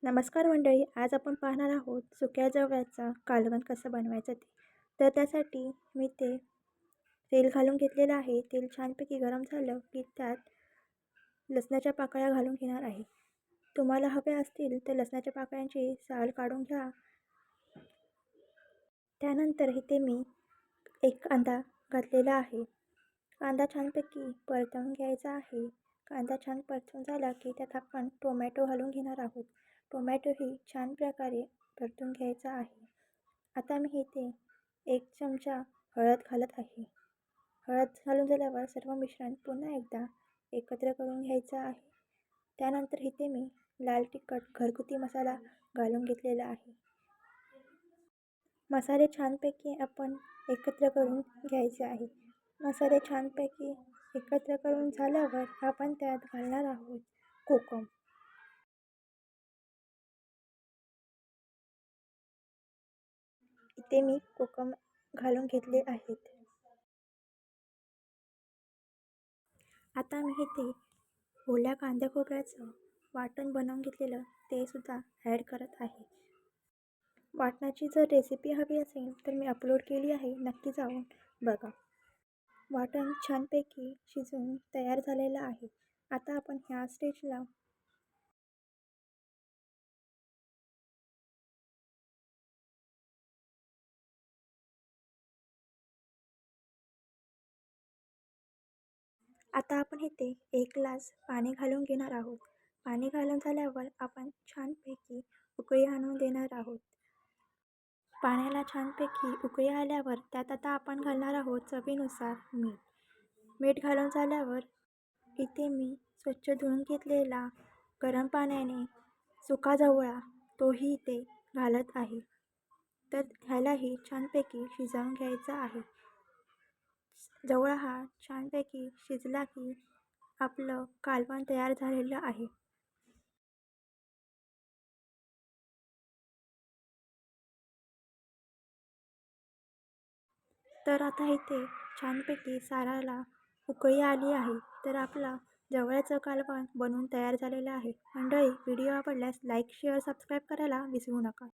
नमस्कार मंडळी, आज आपण पाहणार आहोत सुक्या जवळ्याचा कालवण कसं बनवायचं ते. तर त्यासाठी मी ते तेल घालून घेतलेलं आहे. तेल छानपैकी गरम झालं की त्यात लसणाच्या पाकळ्या घालून घेणार आहे. तुम्हाला हवे असतील तर लसणाच्या पाकळ्यांची साल काढून घ्या. त्यानंतर इथे मी एक कांदा घातलेला आहे. कांदा छानपैकी परतवून घ्यायचा आहे. कांदा छान परतून झाला की त्यात आपण टोमॅटो घालून घेणार आहोत. टोमॅटोही छान प्रकारे परतून घ्यायचा आहे. आता मी इथे 1 चमचा हळद घालत आहे. हळद घालून झाल्यावर सर्व मिश्रण पुन्हा एकदा एकत्र करून घ्यायचं आहे. त्यानंतर इथे मी लाल तिखट घरगुती मसाला घालून घेतलेला आहे. मसाले छानपैकी आपण एकत्र करून घ्यायचे आहे. मसाले छानपैकी एकत्र करून झाल्यावर आपण त्यात घालणार आहोत कोकम. इथे मी कोकम घालून घेतले आहेत. आता मी इथे ओल्या कांदा खोबऱ्याचं वाटण बनवून घेतलेलं ते सुद्धा ॲड करत आहे. वाटणाची जर रेसिपी हवी असेल तर मी अपलोड केली आहे, नक्की जाऊन बघा. वाटण छानपैकी शिजून तयार झालेलं आहे. आता आपण ह्या स्टेजला आता आपण इथे 1 ग्लास पाणी घालून घेणार आहोत. पाणी घालून झाल्यावर आपण छानपैकी उकळी आणून देणार आहोत. पाण्याला छानपैकी उकळी आल्यावर त्यात आता आपण घालणार आहोत चवीनुसार मीठ. मीठ घालून झाल्यावर इथे मी स्वच्छ धुवून घेतलेला गरम पाण्याने सुका जवळा तोही इथे घालत आहे. तर ह्यालाही छानपैकी शिजवून घ्यायचा आहे. जवळा हा छानपैकी शिजला की आपलं कालवण तयार झालेलं आहे. तर आता इथे छानपैकी साराला उकळी आली आहे. तर आपला जवळचं कालवण बनवून तयार झालेलं आहे. मंडळी, व्हिडिओ आवडल्यास लाईक, शेअर, सबस्क्राईब करायला विसरू नका.